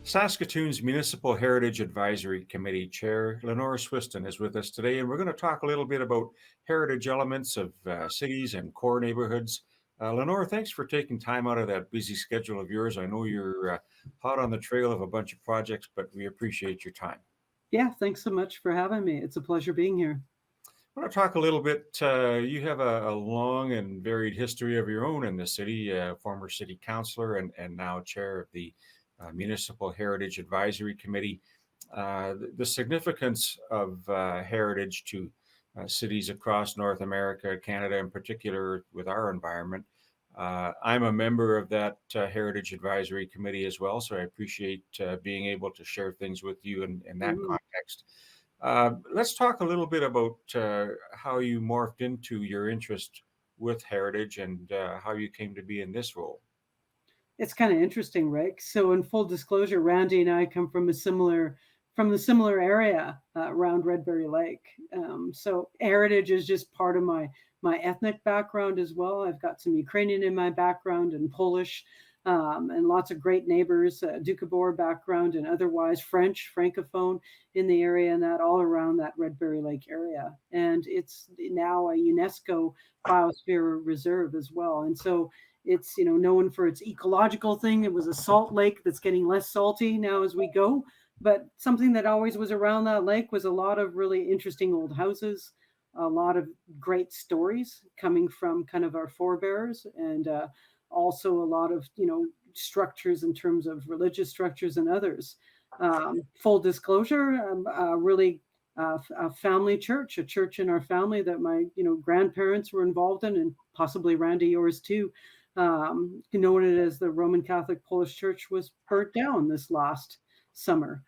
Saskatoon's Municipal Heritage Advisory Committee Chair Lenore Swystun is with us today, and we're going to talk a little bit about heritage elements of cities and core neighborhoods. Lenore, thanks for taking time out of that busy schedule of yours. I know you're hot on the trail of a bunch of projects, but we appreciate your time. Yeah, thanks so much for having me. It's a pleasure being here. I want to talk a little bit. You have a long and varied history of your own in the city, former city councilor and now chair of the Municipal Heritage Advisory Committee. The significance of heritage to cities across North America, Canada in particular, with our environment. I'm a member of that Heritage Advisory Committee as well, so I appreciate being able to share things with you in that Mhm. context. Let's talk a little bit about how you morphed into your interest with heritage and how you came to be in this role. It's kind of interesting, Rick. So, in full disclosure, Randy and I come from the similar area around Redberry Lake. So, heritage is just part of my ethnic background as well. I've got some Ukrainian in my background and Polish, and lots of great neighbors, Doukhobor background, and otherwise French, Francophone in the area, and that all around that Redberry Lake area. And it's now a UNESCO biosphere reserve as well. And so it's known for its ecological thing. It was a salt lake that's getting less salty now as we go. But something that always was around that lake was a lot of really interesting old houses, a lot of great stories coming from kind of our forebears, and also a lot of structures in terms of religious structures and others. Full disclosure, really a family church, a church in our family that my grandparents were involved in, and possibly Randy yours too. Known as the Roman Catholic Polish Church, was burnt down this last summer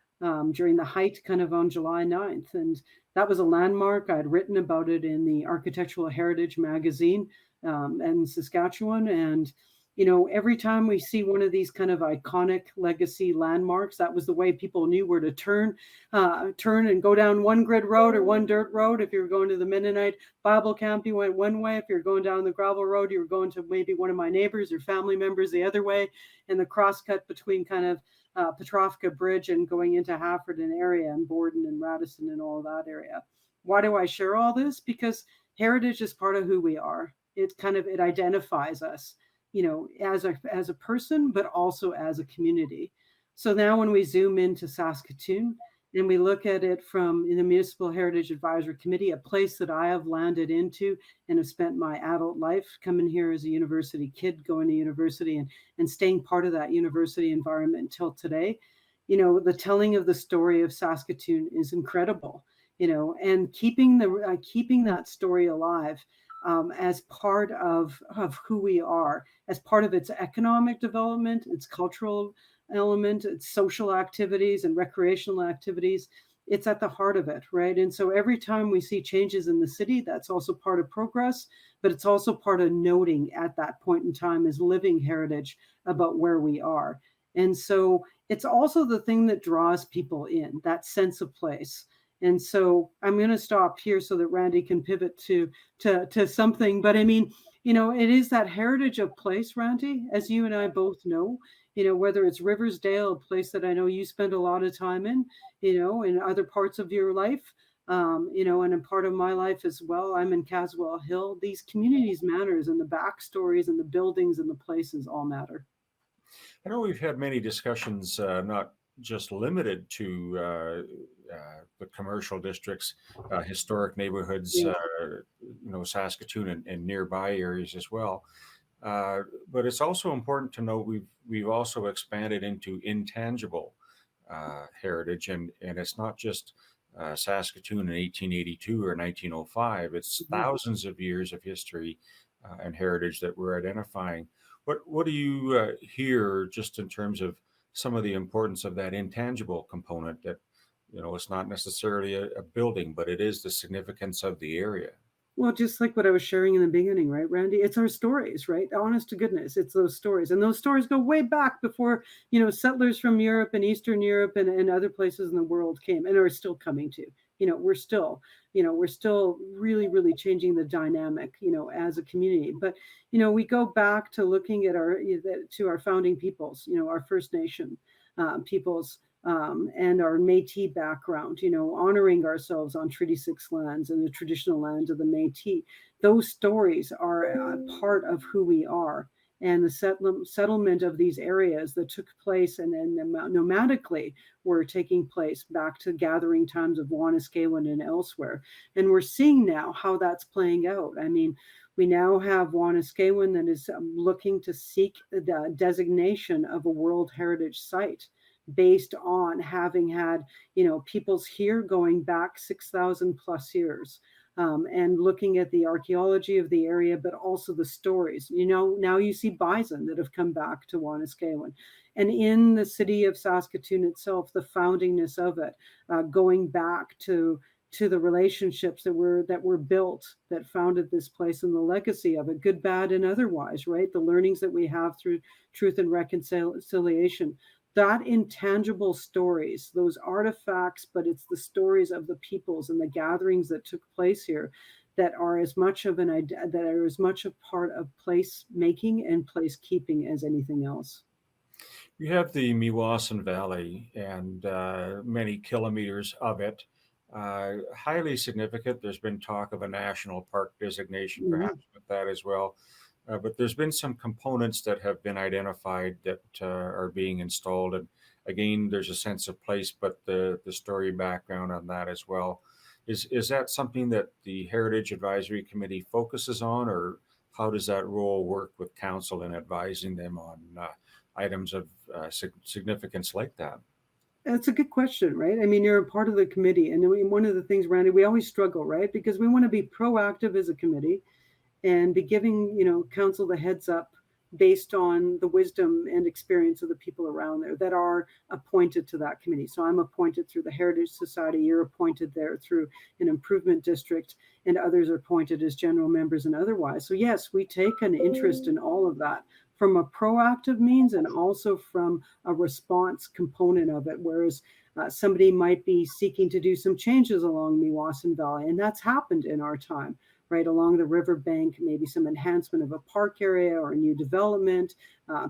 during the height, kind of on July 9th. And that was a landmark. I'd written about it in the Architectural Heritage magazine in Saskatchewan. And every time we see one of these kind of iconic legacy landmarks, that was the way people knew where to turn and go down one grid road or one dirt road. If you were going to the Mennonite Bible camp, you went one way. If you're going down the gravel road, you were going to maybe one of my neighbors or family members the other way. And the crosscut between kind of Petrovka Bridge and going into Halfordon area and Borden and Radisson and all that area. Why do I share all this? Because heritage is part of who we are. It identifies us, as a person, but also as a community. So now when we zoom into Saskatoon and we look at it from the Municipal Heritage Advisory Committee, a place that I have landed into and have spent my adult life coming here as a university kid, going to university and staying part of that university environment until today. The telling of the story of Saskatoon is incredible, and keeping that story alive as part of who we are, as part of its economic development, its cultural element, its social activities and recreational activities. It's at the heart of it, right? And so every time we see changes in the city, that's also part of progress, but it's also part of noting at that point in time as living heritage about where we are. And so it's also the thing that draws people in, that sense of place. And so I'm going to stop here so that Randy can pivot to something. But I mean, it is that heritage of place, Randy, as you and I both know. Whether it's Riversdale, a place that I know you spend a lot of time in other parts of your life, and a part of my life as well. I'm in Caswell Hill. These communities matters, and the backstories and the buildings and the places all matter. I know we've had many discussions, not just limited to the commercial districts, historic neighborhoods, Yeah. Saskatoon and nearby areas as well. But it's also important to know we've also expanded into intangible heritage, and it's not just Saskatoon in 1882 or 1905. It's Mhm. thousands of years of history and heritage that we're identifying. What do you hear just in terms of some of the importance of that intangible component that, it's not necessarily a building, but it is the significance of the area? Well, just like what I was sharing in the beginning, right, Randy? It's our stories, right? Honest to goodness, it's those stories. And those stories go way back before, settlers from Europe and Eastern Europe and other places in the world came and are still coming to. We're still really, really changing the dynamic, as a community. But, we go back to looking at to our founding peoples, our First Nation. peoples and our Métis background, honoring ourselves on Treaty 6 lands and the traditional lands of the Métis. Those stories are a part of who we are. And the settlement of these areas that took place and then nomadically were taking place back to gathering times of Wanuskewin and elsewhere. And we're seeing now how that's playing out. I mean, we now have Wanuskewin that is looking to seek the designation of a World Heritage Site based on having had, peoples here going back 6,000 plus years. And looking at the archaeology of the area, but also the stories. Now you see bison that have come back to Wanuskewin. And in the city of Saskatoon itself, the foundingness of it, going back to the relationships that were built, that founded this place, and the legacy of it, good, bad, and otherwise, right? The learnings that we have through truth and reconciliation. That intangible stories, those artifacts, but it's the stories of the peoples and the gatherings that took place here that are as much of a part of place making and place keeping as anything else. You have the Meewasin Valley and many kilometers of it. Highly significant. There's been talk of a national park designation, Mhm. perhaps with that as well. But there's been some components that have been identified that are being installed. And again, there's a sense of place, but the story background on that as well. Is that something that the Heritage Advisory Committee focuses on, or how does that role work with council in advising them on items of significance like that? That's a good question, right? I mean, you're a part of the committee. And one of the things, Randy, we always struggle, right? Because we want to be proactive as a committee and be giving council the heads up based on the wisdom and experience of the people around there that are appointed to that committee. So I'm appointed through the Heritage Society, you're appointed there through an improvement district, and others are appointed as general members and otherwise. So yes, we take an interest in all of that from a proactive means and also from a response component of it, whereas somebody might be seeking to do some changes along Meewasin Valley, and that's happened in our time, right along the riverbank, maybe some enhancement of a park area or a new development.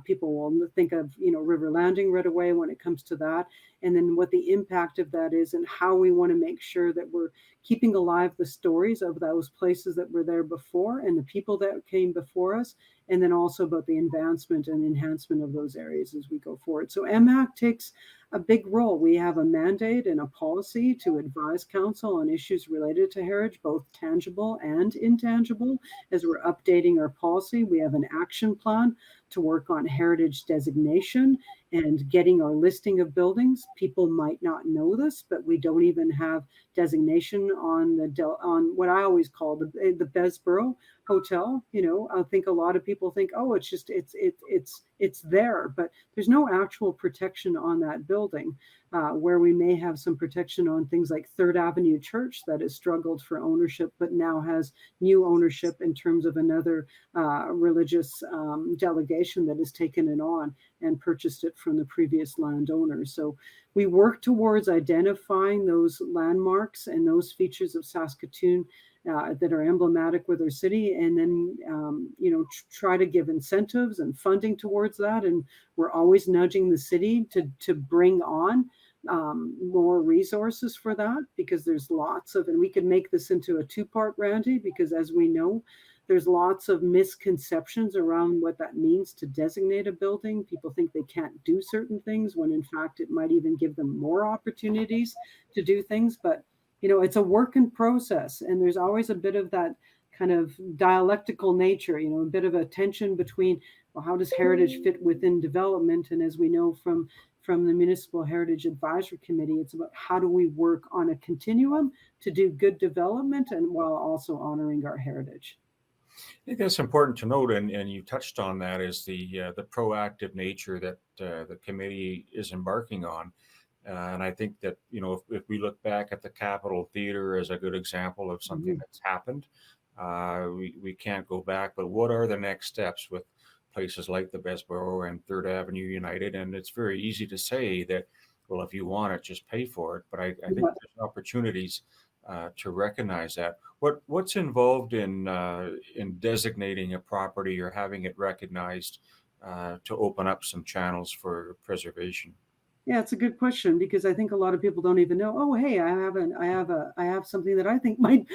People will think of, river landing right away when it comes to that. And then what the impact of that is and how we want to make sure that we're keeping alive the stories of those places that were there before and the people that came before us. And then also about the advancement and enhancement of those areas as we go forward. So MAC takes a big role. We have a mandate and a policy to advise council on issues related to heritage, both tangible and intangible. As we're updating our policy, we have an action plan to work on heritage designation and getting our listing of buildings. People might not know this, but we don't even have designation on on what I always call the Besborough Hotel. I think a lot of people think, oh, it's there, but there's no actual protection on that building. Where we may have some protection on things like Third Avenue Church that has struggled for ownership, but now has new ownership in terms of another religious delegation that has taken it on and purchased it from the previous landowner. So we work towards identifying those landmarks and those features of Saskatoon that are emblematic with our city, and then try to give incentives and funding towards that. And we're always nudging the city to bring on more resources for that, because there's lots of, and we can make this into a two-part, Randy, because as we know, there's lots of misconceptions around what that means to designate a building. People think they can't do certain things when in fact it might even give them more opportunities to do things. But it's a work in process, and there's always a bit of that kind of dialectical nature, a bit of a tension between, well, how does heritage fit within development? And as we know from the Municipal Heritage Advisory Committee, it's about how do we work on a continuum to do good development and while also honoring our heritage. I think that's important to note, and you touched on that, is the proactive nature that the committee is embarking on. And I think that, if we look back at the Capitol Theater as a good example of something Mhm. that's happened, we can't go back. But what are the next steps with places like the Bessborough and Third Avenue United? And it's very easy to say that, well, if you want it, just pay for it. But I think Yeah. there's opportunities to recognize that. What's involved in designating a property or having it recognized to open up some channels for preservation? Yeah, it's a good question because I think a lot of people don't even know, "Oh, hey, I have something that I think might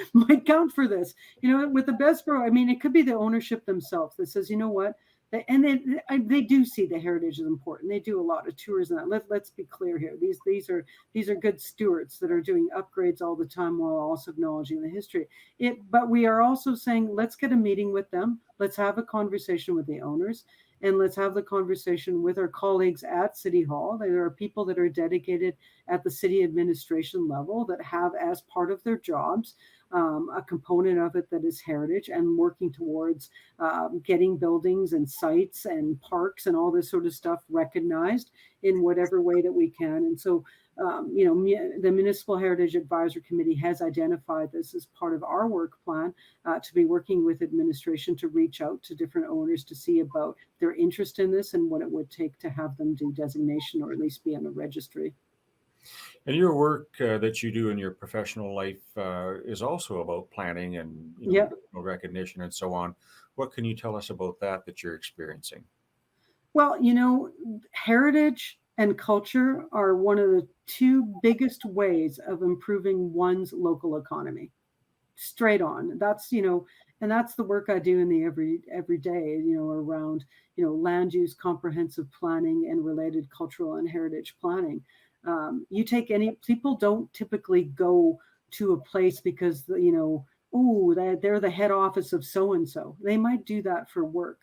count for this." With the best grow, I mean, it could be the ownership themselves that says, "You know what?" They do see the heritage is important. They do a lot of tours and that. Let's be clear here. These are good stewards that are doing upgrades all the time while also acknowledging the history. But we are also saying, let's get a meeting with them. Let's have a conversation with the owners and let's have the conversation with our colleagues at City Hall. There are people that are dedicated at the city administration level that have, as part of their jobs, a component of it that is heritage and working towards getting buildings and sites and parks and all this sort of stuff recognized in whatever way that we can. And so, the Municipal Heritage Advisory Committee has identified this as part of our work plan to be working with administration to reach out to different owners to see about their interest in this and what it would take to have them do designation or at least be on a registry. And your work that you do in your professional life is also about planning and Yeah. recognition and so on. What can you tell us about that you're experiencing? Well, heritage and culture are one of the two biggest ways of improving one's local economy. Straight on. And that's the work I do in the every day, around, land use comprehensive planning and related cultural and heritage planning. You take any people don't typically go to a place because oh, they're the head office of so and so. They might do that for work.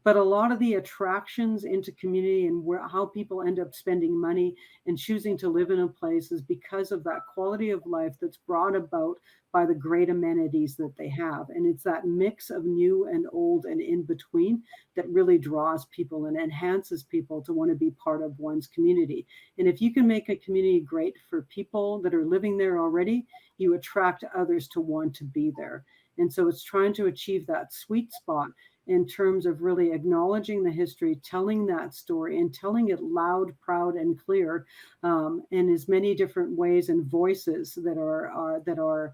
But a lot of the attractions into community and how people end up spending money and choosing to live in a place is because of that quality of life that's brought about by the great amenities that they have. And it's that mix of new and old and in between that really draws people and enhances people to want to be part of one's community. And if you can make a community great for people that are living there already, you attract others to want to be there. And so it's trying to achieve that sweet spot in terms of really acknowledging the history, telling that story, and telling it loud, proud, and clear, in as many different ways and voices that are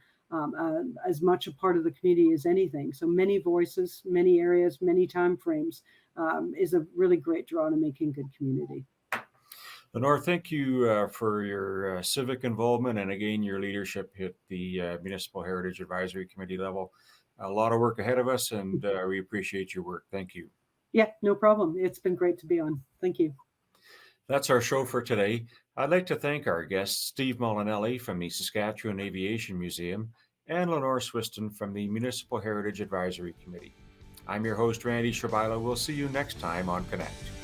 as much a part of the community as anything. So many voices, many areas, many time frames is a really great draw to making good community. Lenore, thank you for your civic involvement and again your leadership at the Municipal Heritage Advisory Committee level. A lot of work ahead of us, and we appreciate your work. Thank you. Yeah, no problem. It's been great to be on. Thank you. That's our show for today. I'd like to thank our guests, Steve Molinelli from the Saskatchewan Aviation Museum and Lenore Swystun from the Municipal Heritage Advisory Committee. I'm your host, Randy Shabila. We'll see you next time on Connect.